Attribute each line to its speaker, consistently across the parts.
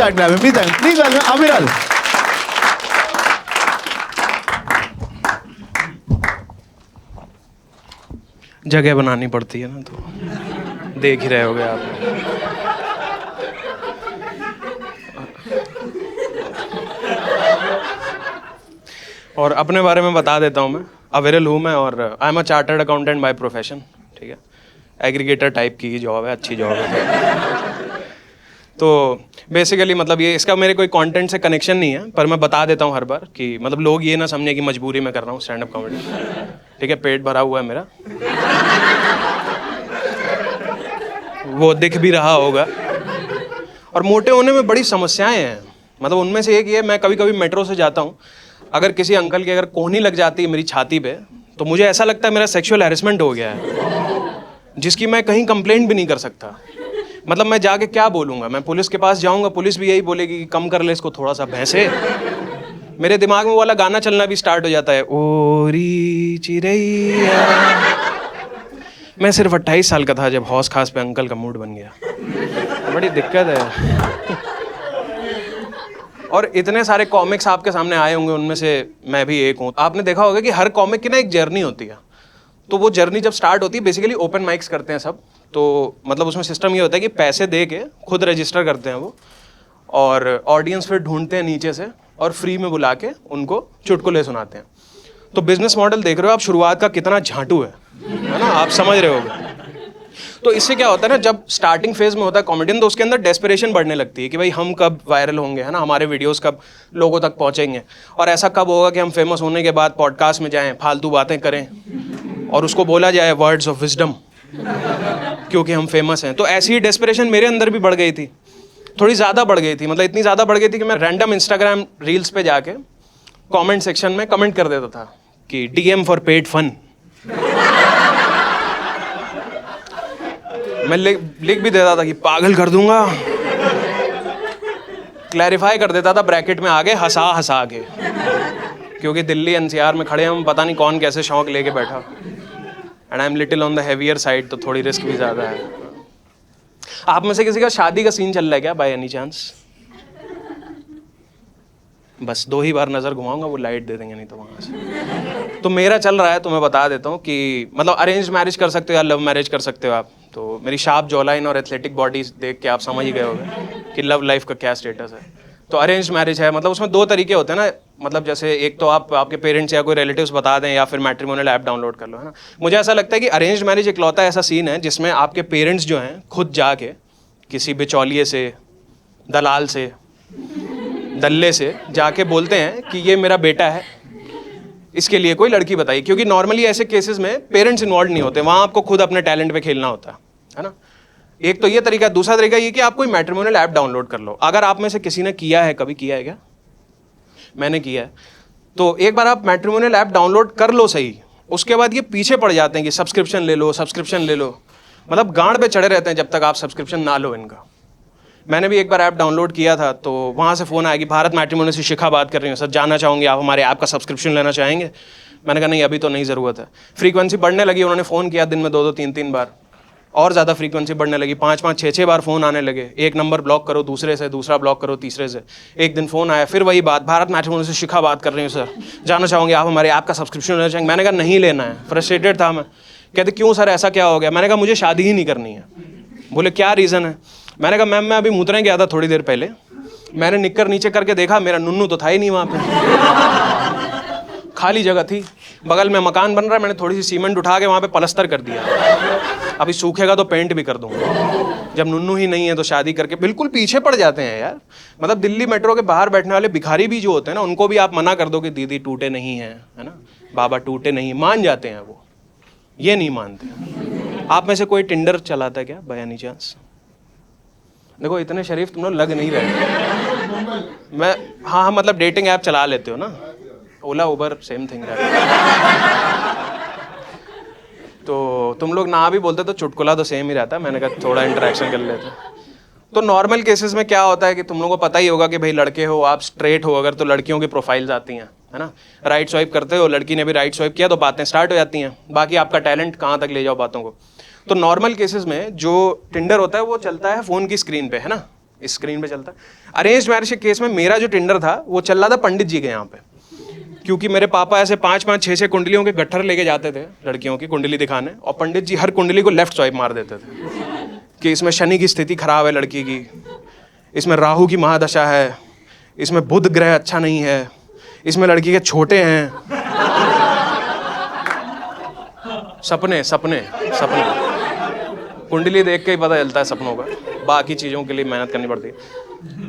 Speaker 1: that clap. Please welcome Amiral.
Speaker 2: जगह बनानी पड़ती है ना, तो देख ही रहे होगे आप। और अपने बारे में बता देता हूँ मैं। अविरल हूँ मैं और I am a chartered accountant by profession. ठीक है, एग्रीगेटर टाइप की जॉब है, अच्छी जॉब है। तो बेसिकली मतलब ये इसका मेरे कोई कंटेंट से कनेक्शन नहीं है, पर मैं बता देता हूँ हर बार कि मतलब लोग ये ना समझे कि मजबूरी में कर रहा हूँ स्टैंड अप कॉमेडी। ठीक है, पेट भरा हुआ है मेरा, वो दिख भी रहा होगा। और मोटे होने में बड़ी समस्याएं हैं, मतलब उनमें से एक ये, मैं कभी कभी मेट्रो से जाता हूँ, अगर किसी अंकल की अगर कोहनी लग जाती है मेरी छाती पे, तो मुझे ऐसा लगता है मेरा सेक्सुअल हैरेसमेंट हो गया है, जिसकी मैं कहीं कंप्लेंट भी नहीं कर सकता। मतलब मैं जाके क्या बोलूँगा, मैं पुलिस के पास जाऊँगा, पुलिस भी यही बोलेगी कि कम कर ले इसको थोड़ा सा, भैंसे। मेरे दिमाग में वो वाला गाना चलना भी स्टार्ट हो जाता है, ओरी चिरैया। मैं सिर्फ 28 साल का था जब हौस खास पे अंकल का मूड बन गया। बड़ी दिक्कत है। और इतने सारे कॉमिक्स आपके सामने आए होंगे, उनमें से मैं भी एक हूँ। आपने देखा होगा कि हर कॉमिक की ना एक जर्नी होती है, तो वो जर्नी जब स्टार्ट होती है, बेसिकली ओपन माइक्स करते हैं सब। तो मतलब उसमें सिस्टम ये होता है कि पैसे दे के खुद रजिस्टर करते हैं वो, और ऑडियंस फिर ढूंढते हैं नीचे से और फ्री में बुला के उनको चुटकुले सुनाते हैं। तो बिजनेस मॉडल देख रहे हो आप, शुरुआत का कितना झांटू है ना, आप समझ रहे होगे। तो इससे क्या होता है ना, जब स्टार्टिंग फेज में होता है कॉमेडियन, तो उसके अंदर डेस्परेशन बढ़ने लगती है कि भाई हम कब वायरल होंगे, है ना, हमारे वीडियोस कब लोगों तक पहुंचेंगे, और ऐसा कब होगा कि हम फेमस होने के बाद पॉडकास्ट में जाएं, फालतू बातें करें और उसको बोला जाए वर्ड्स ऑफ विजडम, क्योंकि हम फेमस हैं। तो ऐसी ही डेस्परेशन मेरे अंदर भी बढ़ गई थी, थोड़ी ज़्यादा बढ़ गई थी। मतलब इतनी ज़्यादा बढ़ गई थी कि मैं रैंडम इंस्टाग्राम रील्स पे जाके कमेंट सेक्शन में कमेंट कर देता था कि डीएम फॉर पेड फन। मैं लिख भी देता था कि पागल कर दूंगा, क्लैरिफाई कर देता था ब्रैकेट में आगे हंसा हंसा के, क्योंकि दिल्ली एनसीआर में खड़े हम, पता नहीं कौन कैसे शौक लेके बैठा, and I am little on the heavier side, तो थोड़ी रिस्क भी ज़्यादा है। आप में से किसी का शादी का सीन चल रहा है क्या बाय एनी चांस? बस 2 ही बार नज़र घुमाऊंगा, वो लाइट दे देंगे, नहीं तो वहाँ से। तो मेरा चल रहा है, तो मैं बता देता हूँ कि मतलब अरेंज मैरिज कर सकते हो या लव मैरिज कर सकते हो आप। तो मेरी शार्प जॉलाइन और एथलेटिक बॉडी देख के आप समझ ही गए होंगे कि लव लाइफ का क्या स्टेटस है। तो अरेंज मैरिज है, मतलब उसमें 2 तरीके होते हैं ना, मतलब जैसे एक तो आप आपके पेरेंट्स या कोई रिलेटिव्स बता दें, या फिर मैट्रिमोनियल ऐप डाउनलोड कर लो, है ना। मुझे ऐसा लगता है कि अरेंज मैरिज इकलौता ऐसा सीन है जिसमें आपके पेरेंट्स जो हैं खुद जाके किसी बिचौलिए से, दलाल से, दल्ले से जाके बोलते हैं कि ये मेरा बेटा है, इसके लिए कोई लड़की बताइए। क्योंकि नॉर्मली ऐसे केसेस में पेरेंट्स इन्वॉल्व नहीं होते, वहाँ आपको खुद अपने टैलेंट पे खेलना होता है ना। एक तो ये तरीका। दूसरा तरीका ये कि आप कोई मैट्रिमोनियल ऐप डाउनलोड कर लो। अगर आप में से किसी ने किया है, कभी किया है क्या? मैंने किया है। तो एक बार आप मैट्रिमोनियल ऐप डाउनलोड कर लो सही, उसके बाद ये पीछे पड़ जाते हैं कि सब्सक्रिप्शन ले लो, सब्सक्रिप्शन ले लो, मतलब गांड पे चढ़े रहते हैं जब तक आप सब्सक्रिप्शन ना लो इनका। मैंने भी एक बार ऐप डाउनलोड किया था, तो वहाँ से फ़ोन आया कि भारत मैट्रिमोनी से शिखा बात कर रही हूँ सर, जानना चाहूँगी आप हमारे ऐप का सब्सक्रिप्शन लेना चाहेंगे? मैंने कहा नहीं, अभी तो नहीं ज़रूरत है। फ्रीक्वेंसी बढ़ने लगी, उन्होंने फ़ोन किया दिन में 2-2 3-3 बार, और ज़्यादा फ्रीक्वेंसी बढ़ने लगी, 5-5 6-6 बार फ़ोन आने लगे। एक नंबर ब्लॉक करो दूसरे से, दूसरा ब्लॉक करो तीसरे से। एक दिन फ़ोन आया, फिर वही बात, भारत मैट्रिमोनी से शिखा बात कर रही हूँ सर, जानना चाहूँगी आप हमारे ऐप का सब्सक्रिप्शन लेना चाहेंगे? मैंने कहा नहीं लेना है। फ्रस्ट्रेटेड था मैं। कहते क्यों सर, ऐसा क्या हो गया? मैंने कहा मुझे शादी ही नहीं करनी है। बोले क्या रीज़न है? मैंने कहा मैम मैं अभी मूत्रने गया था थोड़ी देर पहले, मैंने निक्कर नीचे करके देखा, मेरा नुन्नू तो था ही नहीं वहाँ पे, खाली जगह थी। बगल में मकान बन रहा है, मैंने थोड़ी सी सीमेंट उठा के वहाँ पे पलस्तर कर दिया, अभी सूखेगा तो पेंट भी कर दूंगा। जब नुन्नू ही नहीं है तो शादी करके बिल्कुल पीछे पड़ जाते हैं यार। मतलब दिल्ली मेट्रो के बाहर बैठने वाले भिखारी भी जो होते हैं ना, उनको भी आप मना कर दो कि दीदी टूटे नहीं हैं, है ना, बाबा टूटे नहीं, मान जाते हैं वो। ये नहीं मानते। आप में से कोई टिंडर चलाता है क्या बाय एनी चांस? देखो इतने शरीफ तुम लोग लग नहीं रहे। मैं हाँ, मतलब डेटिंग ऐप चला लेते हो ना, ओला उबर सेम थिंग रहता है। तो तुम लोग ना भी बोलते तो चुटकुला तो सेम ही रहता है। मैंने कहा थोड़ा इंटरेक्शन कर लेते। तो नॉर्मल केसेस में क्या होता है कि तुम लोगों को पता ही होगा कि भाई लड़के हो आप, स्ट्रेट हो अगर, तो लड़कियों की प्रोफाइल्स आती हैं, है ना। राइट स्वाइप करते हो, लड़की ने भी राइट स्वाइप किया तो बातें स्टार्ट हो जाती हैं। बाकी आपका टैलेंट कहाँ तक ले जाओ बातों को। तो नॉर्मल केसेस में जो टिंडर होता है वो चलता है फ़ोन की स्क्रीन पे, है ना। इस स्क्रीन पे चलता है। अरेंज मैरिज के केस में मेरा जो टिंडर था वो चल रहा था पंडित जी के यहाँ पे, क्योंकि मेरे पापा ऐसे 5-5, 6-6 कुंडलियों के गट्ठर लेके जाते थे लड़कियों की कुंडली दिखाने, और पंडित जी हर कुंडली को लेफ्ट स्वाइप मार देते थे कि इसमें शनि की स्थिति खराब है लड़की की, इसमें राहु की महादशा है, इसमें बुध ग्रह अच्छा नहीं है, इसमें लड़की के छोटे हैं। सपने सपने सपने कुंडली देख के ही पता चलता है सपनों का, बाकी चीज़ों के लिए मेहनत करनी पड़ती है।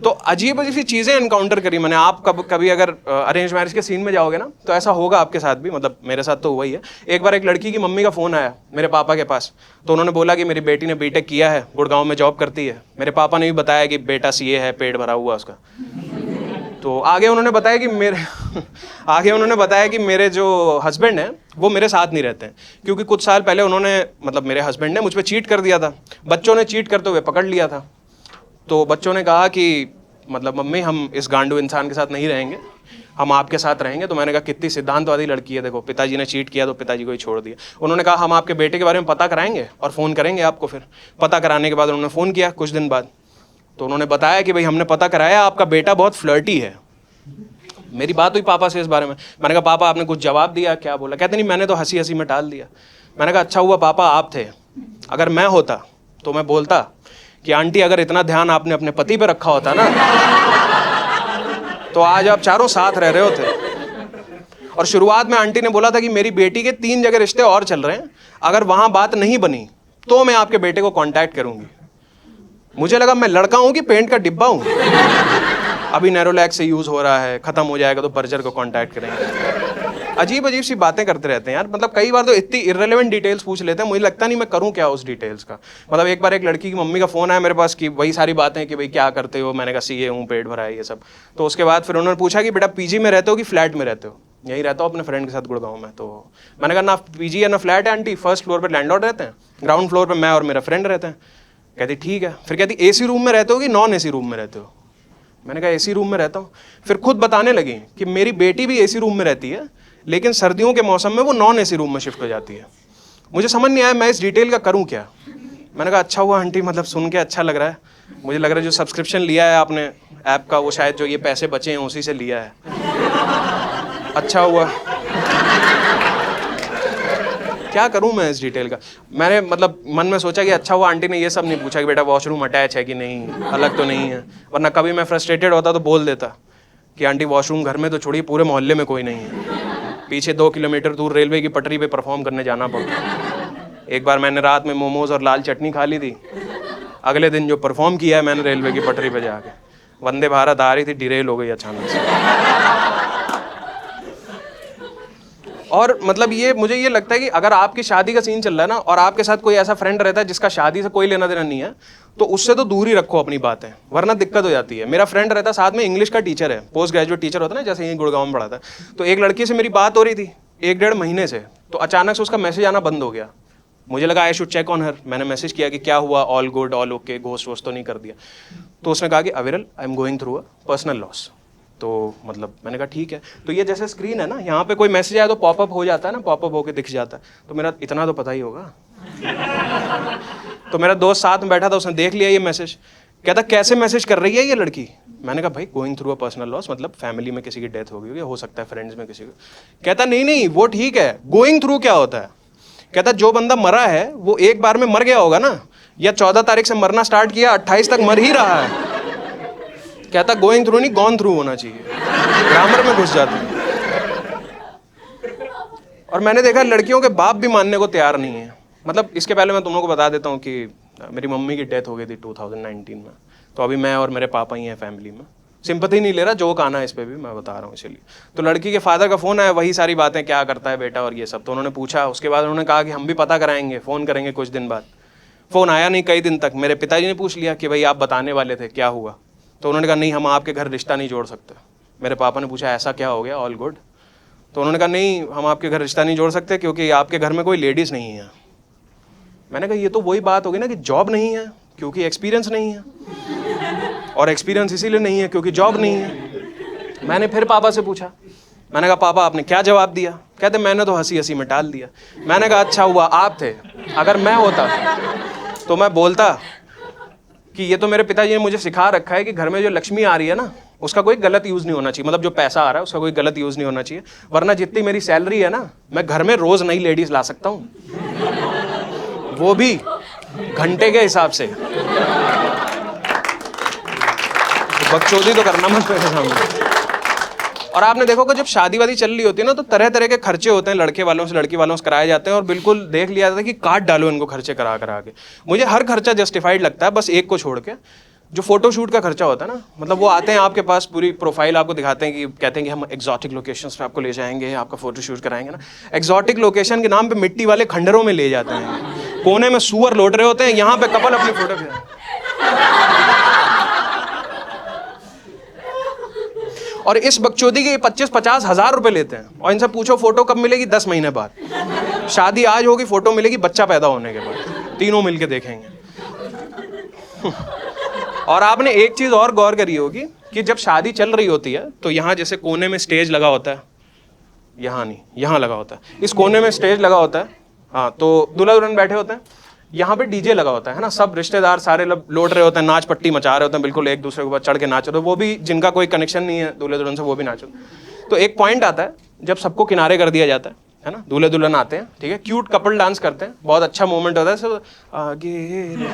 Speaker 2: तो अजीब अजीब सी चीज़ें एनकाउंटर करी मैंने। आप कभी अगर अरेंज मैरिज के सीन में जाओगे ना तो ऐसा होगा आपके साथ भी, मतलब मेरे साथ तो हुआ ही है। एक बार एक लड़की की मम्मी का फ़ोन आया मेरे पापा के पास, तो उन्होंने बोला कि मेरी बेटी ने बीटेक किया है, गुड़गांव में जॉब करती है। मेरे पापा ने भी बताया कि बेटा सीए है, पेट भरा हुआ उसका। तो आगे उन्होंने बताया कि मेरे जो हस्बैंड हैं वो मेरे साथ नहीं रहते हैं, क्योंकि कुछ साल पहले उन्होंने, मतलब मेरे हस्बैंड ने मुझ पर चीट कर दिया था। बच्चों ने चीट करते हुए पकड़ लिया था। तो बच्चों ने कहा कि मतलब मम्मी हम इस गांडू इंसान के साथ नहीं रहेंगे, हम आपके साथ रहेंगे। तो मैंने कहा कितनी सिद्धांतवादी लड़की है, देखो पिताजी ने चीट किया तो पिताजी को ही छोड़ दिया। उन्होंने कहा हम आपके बेटे के बारे में पता कराएंगे और फ़ोन करेंगे आपको। फिर पता कराने के बाद उन्होंने फ़ोन किया कुछ दिन बाद, तो उन्होंने बताया कि भाई हमने पता कराया, आपका बेटा बहुत फ्लर्टी है। मेरी बात हुई पापा से इस बारे में। मैंने कहा पापा आपने कुछ जवाब दिया क्या? बोला, कहते नहीं मैंने तो हंसी हंसी में टाल दिया। मैंने कहा अच्छा हुआ पापा आप थे, अगर मैं होता तो मैं बोलता कि आंटी अगर इतना ध्यान आपने अपने पति पे रखा होता ना तो आज आप चारों साथ रह रहे होते। और शुरुआत में आंटी ने बोला था कि मेरी बेटी के 3 जगह रिश्ते और चल रहे हैं, अगर वहां बात नहीं बनी तो मैं आपके बेटे को कांटेक्ट करूंगी। मुझे लगा मैं लड़का हूं कि पेंट का डिब्बा हूं। अभी नैरोलैक्स से यूज हो रहा है, खत्म हो जाएगा तो बर्जर को कांटेक्ट करेंगे। अजीब अजीब सी बातें करते रहते हैं यार। मतलब कई बार तो इतनी इर्रेलेवेंट डिटेल्स पूछ लेते हैं, मुझे लगता नहीं मैं करूं क्या उस डिटेल्स का। मतलब एक बार एक लड़की की मम्मी का फ़ोन आया मेरे पास कि वही सारी बातें कि भाई क्या करते हो। मैंने कहा सीए हूँ, पेट भरा है, ये सब। तो उसके बाद फिर उन्होंने पूछा कि बेटा पीजी में रहते हो कि फ्लैट में रहते हो? यही रहता हूँ अपने फ्रेंड के साथ गुड़गांव में। तो मैंने कहा ना पीजी है ना फ्लैट है आंटी, फर्स्ट फ्लोर पर लैंडलॉर्ड रहते हैं, ग्राउंड फ्लोर पर मैं और मेरा फ्रेंड रहते हैं। कहती ठीक है। फिर कहती एसी रूम में रहते हो कि नॉन एसी रूम में रहते हो? मैंने कहा एसी रूम में रहता हूँ। फिर खुद बताने लगी कि मेरी बेटी भी एसी रूम में रहती है, लेकिन सर्दियों के मौसम में वो नॉन एसी रूम में शिफ्ट हो जाती है। मुझे समझ नहीं आया मैं इस डिटेल का करूँ क्या। मैंने कहा अच्छा हुआ आंटी, मतलब सुन के अच्छा लग रहा है। मुझे लग रहा है जो सब्सक्रिप्शन लिया है आपने ऐप का, वो शायद जो ये पैसे बचे हैं उसी से लिया है। अच्छा हुआ। क्या करूं मैं इस डिटेल का। मैंने मतलब मन में सोचा कि अच्छा हुआ आंटी ने ये सब नहीं पूछा कि बेटा वॉशरूम अटैच है कि नहीं, अलग तो नहीं है। वरना कभी मैं फ्रस्ट्रेटेड होता तो बोल देता कि आंटी वॉशरूम घर में तो छोड़िए, पूरे मोहल्ले में कोई नहीं है, पीछे 2 किलोमीटर दूर रेलवे की पटरी पे परफॉर्म करने जाना पड़ता। एक बार मैंने रात में मोमोज और लाल चटनी खा ली थी। अगले दिन जो परफॉर्म किया है मैंने रेलवे की पटरी पे जाके, वंदे भारत आ रही थी, डिरेल हो गई अचानक से। और मतलब ये मुझे ये लगता है कि अगर आपकी शादी का सीन चल रहा है ना और आपके साथ कोई ऐसा फ्रेंड रहता है जिसका शादी से कोई लेना देना नहीं है, तो उससे तो दूर ही रखो अपनी बातें, वरना दिक्कत हो जाती है। मेरा फ्रेंड रहता साथ में, इंग्लिश का टीचर है, पोस्ट ग्रेजुएट टीचर होता है ना, जैसे यहीं गुड़गांव में पढ़ाता है। तो एक लड़की से मेरी बात हो रही थी 1-1.5 महीने से, तो अचानक से उसका मैसेज आना बंद हो गया। मुझे लगा I should check on her. मैंने मैसेज किया कि क्या हुआ, all good, all okay, ghost वोस्ट तो नहीं कर दिया? तो उसने कहा कि Aviral I am going through a personal loss. तो मतलब मैंने कहा ठीक है। तो ये जैसे स्क्रीन है ना, यहाँ पे कोई मैसेज आया तो पॉपअप हो जाता है ना, पॉपअप होके दिख जाता है। तो मेरा इतना तो पता ही होगा। तो मेरा दोस्त साथ में बैठा था, उसने देख लिया ये मैसेज, कहता कैसे मैसेज कर रही है ये लड़की? मैंने कहा भाई going through a personal loss मतलब फैमिली में किसी की डेथ हो गई होगी, हो सकता है फ्रेंड्स में किसी को। कहता नहीं वो ठीक है, गोइंग थ्रू क्या होता है? कहता जो बंदा मरा है वो एक बार में मर गया होगा ना, या 14 तारीख से मरना स्टार्ट किया, 28 तक मर ही रहा है। कहता गोइंग थ्रू नहीं, गॉन थ्रू होना चाहिए, ग्रामर में घुस जाते हैं। और मैंने देखा लड़कियों के बाप भी मानने को तैयार नहीं है। मतलब इसके पहले मैं तुम लोगों को बता देता हूँ कि मेरी मम्मी की डेथ हो गई थी 2019 में, तो अभी मैं और मेरे पापा ही हैं फैमिली में। सिंपैथी नहीं ले रहा, जोक आना है इस पर भी, मैं बता रहा हूँ इसलिए। तो लड़की के फादर का फ़ोन आया, वही सारी बातें, क्या करता है बेटा और ये सब। तो उन्होंने पूछा, उसके बाद उन्होंने कहा कि हम भी पता कराएंगे, फ़ोन करेंगे कुछ दिन बाद। फ़ोन आया नहीं कई दिन तक। मेरे पिताजी ने पूछ लिया कि भाई आप बताने वाले थे, क्या हुआ? तो उन्होंने कहा नहीं हम आपके घर रिश्ता नहीं जोड़ सकते। मेरे पापा ने पूछा ऐसा क्या हो गया, ऑल गुड? तो उन्होंने कहा नहीं हम आपके घर रिश्ता नहीं जोड़ सकते क्योंकि आपके घर में कोई लेडीज़ नहीं है। मैंने कहा ये तो वही बात होगी ना कि जॉब नहीं है क्योंकि एक्सपीरियंस नहीं है, और एक्सपीरियंस इसीलिए नहीं है क्योंकि जॉब नहीं है। मैंने फिर पापा से पूछा, मैंने कहा पापा आपने क्या जवाब दिया? कहते मैंने तो हंसी हंसी में टाल दिया। मैंने कहा अच्छा हुआ आप थे, अगर मैं होता तो मैं बोलता कि ये तो मेरे पिताजी ने मुझे सिखा रखा है कि घर में जो लक्ष्मी आ रही है ना, उसका कोई गलत यूज़ नहीं होना चाहिए। मतलब जो पैसा आ रहा है उसका कोई गलत यूज़ नहीं होना चाहिए, वरना जितनी मेरी सैलरी है ना, मैं घर में रोज़ नई लेडीज़ ला सकता हूँ, वो भी घंटे के हिसाब से। बकचोदी तो करना मत मेरे सामने। और आपने देखोगे जब शादी वादी चल रही होती है ना, तो तरह तरह के खर्चे होते हैं, लड़के वालों से लड़की वालों से कराए जाते हैं, और बिल्कुल देख लिया जाता है कि काट डालो इनको खर्चे करा करा के। मुझे हर खर्चा जस्टिफाइड लगता है, बस एक को छोड़ के, जो फोटोशूट का खर्चा होता है ना। मतलब वो आते हैं आपके पास, पूरी प्रोफाइल आपको दिखाते हैं, कि कहते हैं कि हम एक्जॉटिक लोकेशंस पे आपको ले जाएंगे, आपका फोटोशूट कराएंगे ना। एक्जॉटिक लोकेशन के नाम पे मिट्टी वाले खंडरों में ले जाते हैं, कोने में सुअर लौट रहे होते हैं, यहाँ पे कपल अपनी फोटो खिंचा। और इस बकचोदी के 25-50 हज़ार रुपए लेते हैं, और इनसे पूछो फोटो कब मिलेगी, 10 महीने बाद। शादी आज होगी, फोटो मिलेगी बच्चा पैदा होने के बाद, तीनों मिलके देखेंगे। और आपने एक चीज और गौर करी होगी कि जब शादी चल रही होती है तो यहाँ जैसे कोने में स्टेज लगा होता है, यहाँ नहीं, यहाँ लगा होता है, इस कोने में स्टेज लगा होता है। हाँ, तो दूल्हा दुल्हन बैठे होते हैं, यहाँ पे डीजे लगा होता है ना। सब रिश्तेदार सारे लौट रहे होते हैं, नाच पट्टी मचा रहे होते हैं, बिल्कुल एक दूसरे के ऊपर चढ़ के नाच रहे, वो भी जिनका कोई कनेक्शन नहीं है दूल्हे दुल्हन से, वो भी नाचो। तो एक पॉइंट आता है जब सबको किनारे कर दिया जाता है ना, दूल्हे दुल्हन आते हैं, ठीक है, क्यूट कपल डांस करते हैं, बहुत अच्छा मोमेंट होता है, सब आगे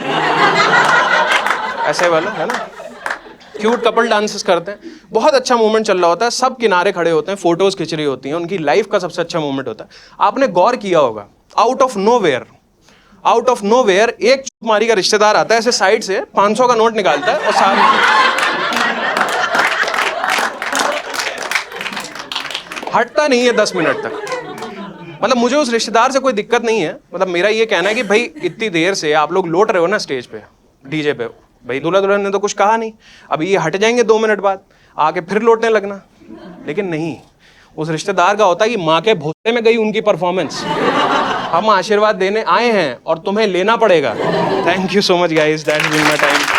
Speaker 2: ऐसे वाला है ना, क्यूट कपल डांसेस करते हैं, बहुत अच्छा मोमेंट चल रहा होता है, सब किनारे खड़े होते हैं, फोटोज खिंच रही होती हैं, उनकी लाइफ का सबसे अच्छा मोमेंट होता है। आपने गौर किया होगा, आउट ऑफ नोवेयर एक चुपमारी का रिश्तेदार आता है, ऐसे साइड से 500 का नोट निकालता है और सारे हटता नहीं है 10 मिनट तक। मतलब मुझे उस रिश्तेदार से कोई दिक्कत नहीं है, मतलब मेरा ये कहना है कि भाई इतनी देर से आप लोग लौट रहे हो ना स्टेज पे, डीजे पे, भाई दूल्हा दुल्हन ने तो कुछ कहा नहीं, अब ये हट जाएंगे 2 मिनट बाद, आके फिर लौटने लगना। लेकिन नहीं, उस रिश्तेदार का होता है कि माँ के भोसले में गई उनकी परफॉर्मेंस, हम आशीर्वाद देने आए हैं और तुम्हें लेना पड़ेगा। Thank you so much guys, that's been my time.